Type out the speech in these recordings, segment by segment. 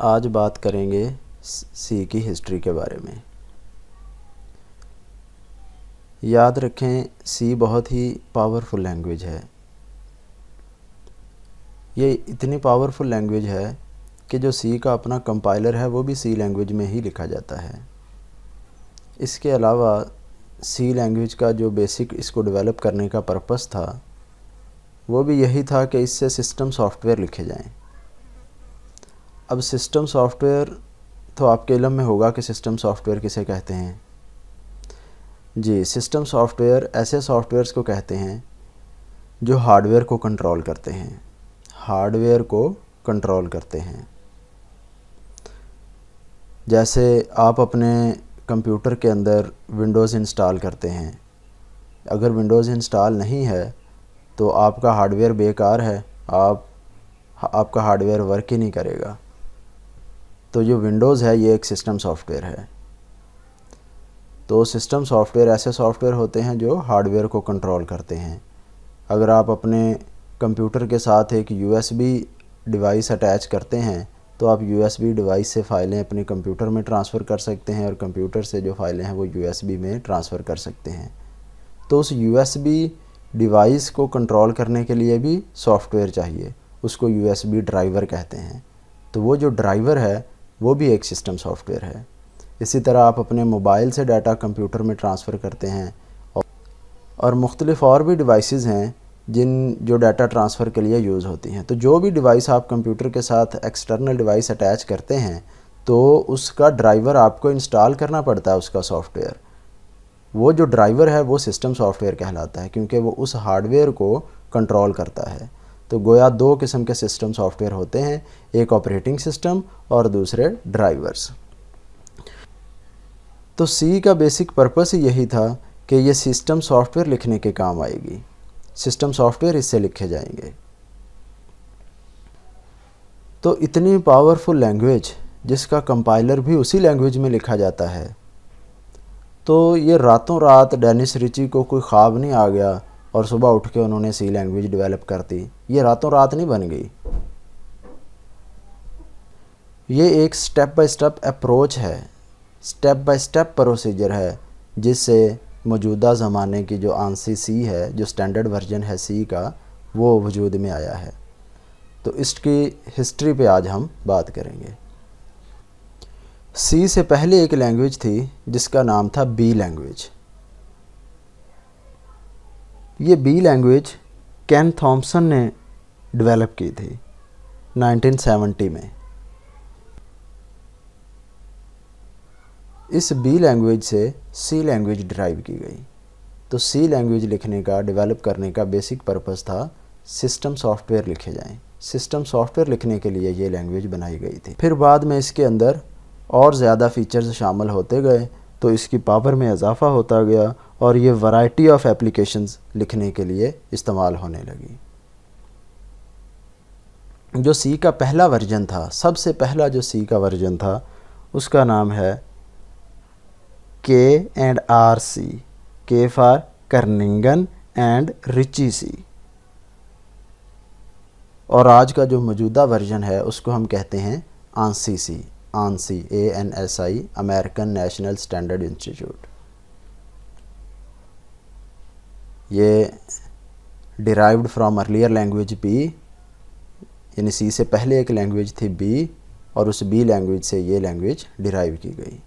آج بات کریں گے سی کی ہسٹری کے بارے میں۔ یاد رکھیں سی بہت ہی پاورفل لینگویج ہے۔ یہ اتنی پاورفل لینگویج ہے کہ جو سی کا اپنا کمپائلر ہے وہ بھی سی لینگویج میں ہی لکھا جاتا ہے۔ اس کے علاوہ سی لینگویج کا جو بیسک اس کو ڈیولپ کرنے کا پرپس تھا وہ بھی یہی تھا کہ اس سے سسٹم سافٹ ویئر لکھے جائیں۔ اب سسٹم سافٹ ویئر تو آپ کے علم میں ہوگا کہ سسٹم سافٹ ویئر کسے کہتے ہیں۔ جی، سسٹم سافٹ ویئر ایسے سافٹ ویئرس کو کہتے ہیں جو ہارڈ ویئر کو کنٹرول کرتے ہیں، ہارڈ ویئر کو کنٹرول کرتے ہیں۔ جیسے آپ اپنے کمپیوٹر کے اندر ونڈوز انسٹال کرتے ہیں، اگر ونڈوز انسٹال نہیں ہے تو آپ کا ہارڈ ویئر بیکار ہے، آپ کا ہارڈ ویئر ورک ہی نہیں کرے گا۔ تو جو ونڈوز ہے یہ ایک سسٹم سافٹ ویئر ہے۔ تو سسٹم سافٹ ویئر ایسے سافٹ ویئر ہوتے ہیں جو ہارڈ ویئر کو کنٹرول کرتے ہیں۔ اگر آپ اپنے کمپیوٹر کے ساتھ ایک U S B device attach کرتے ہیں تو آپ یو ایس بی ڈیوائس سے فائلیں اپنے کمپیوٹر میں ٹرانسفر کر سکتے ہیں اور کمپیوٹر سے جو فائلیں ہیں وہ یو ایس بی میں ٹرانسفر کر سکتے ہیں۔ تو اس یو ایس بی ڈیوائس کو کنٹرول کرنے کے لیے بھی سافٹ ویئر چاہیے، اس کو یو ایس بی ڈرائیور کہتے ہیں۔ تو وہ جو ڈرائیور ہے وہ بھی ایک سسٹم سافٹ ویئر ہے۔ اسی طرح آپ اپنے موبائل سے ڈیٹا کمپیوٹر میں ٹرانسفر کرتے ہیں اور مختلف اور بھی ڈیوائسز ہیں جو ڈیٹا ٹرانسفر کے لیے یوز ہوتی ہیں۔ تو جو بھی ڈیوائس آپ کمپیوٹر کے ساتھ ایکسٹرنل ڈیوائس اٹیچ کرتے ہیں تو اس کا ڈرائیور آپ کو انسٹال کرنا پڑتا ہے، اس کا سافٹ ویئر۔ وہ جو ڈرائیور ہے وہ سسٹم سافٹ ویئر کہلاتا ہے کیونکہ وہ اس ہارڈ ویئر کو کنٹرول کرتا ہے۔ تو گویا دو قسم کے سسٹم سافٹ ویئر ہوتے ہیں، ایک آپریٹنگ سسٹم اور دوسرے ڈرائیورز۔ تو سی کا بیسک پرپس یہی تھا کہ یہ سسٹم سافٹ ویئر لکھنے کے کام آئے گی، سسٹم سافٹ ویئر اس سے لکھے جائیں گے۔ تو اتنی پاورفل لینگویج جس کا کمپائلر بھی اسی لینگویج میں لکھا جاتا ہے، تو یہ راتوں رات ڈینس ریچی کو کوئی خواب نہیں آ گیا اور صبح اٹھ کے انہوں نے سی لینگویج ڈیولپ کر دی، یہ راتوں رات نہیں بن گئی۔ یہ ایک سٹیپ بائی سٹیپ اپروچ ہے، سٹیپ بائی سٹیپ پروسیجر ہے جس سے موجودہ زمانے کی جو آنسی سی ہے، جو سٹینڈرڈ ورژن ہے سی کا، وہ وجود میں آیا ہے۔ تو اس کی ہسٹری پہ آج ہم بات کریں گے۔ سی سے پہلے ایک لینگویج تھی جس کا نام تھا بی لینگویج۔ یہ بی لینگویج کین تھامپسن نے ڈیولپ کی تھی 1970 میں۔ اس بی لینگویج سے سی لینگویج ڈرائیو کی گئی۔ تو سی لینگویج لکھنے کا، ڈیولپ کرنے کا بیسک پرپس تھا سسٹم سافٹ ویئر لکھے جائیں۔ سسٹم سافٹ ویئر لکھنے کے لیے یہ لینگویج بنائی گئی تھی۔ پھر بعد میں اس کے اندر اور زیادہ فیچرز شامل ہوتے گئے تو اس کی پاور میں اضافہ ہوتا گیا اور یہ ورائٹی آف اپلیکیشنز لکھنے کے لیے استعمال ہونے لگی۔ جو سی کا پہلا ورژن تھا، سب سے پہلا جو سی کا ورژن تھا، اس کا نام ہے K&RC، K for Kernighan and Ritchie C. اور آج کا جو موجودہ ورژن ہے اس کو ہم کہتے ہیں ANSI C, ANSI ANSI، American National Standard Institute. یہ derived from earlier language B, یعنی سی سے پہلے ایک لینگویج تھی بی اور اس بی لینگویج سے یہ لینگویج ڈیرائیو کی گئی۔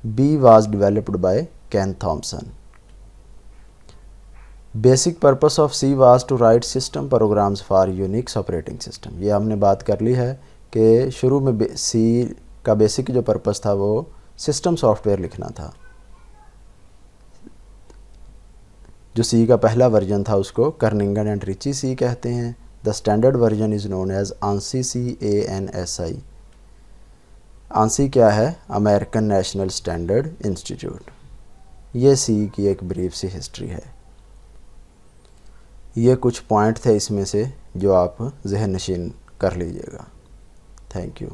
B was developed by Ken Thompson. Basic purpose of C was to write system programs for Unix operating system. یہ ہم نے بات کر لی ہے کہ شروع میں سی کا بیسک جو پرپس تھا وہ سسٹم سافٹ ویئر لکھنا تھا۔ جو سی کا پہلا ورژن تھا اس کو کرننگن اینڈ ریچی سی کہتے ہیں۔ The standard version is known as ANSI C ANSI۔ ANSI کیا ہے؟ American National Standard Institute. یہ سی کی ایک بریف سی ہسٹری ہے۔ یہ کچھ پوائنٹ تھے اس میں سے جو آپ ذہن نشین کر لیجئے گا۔ Thank you.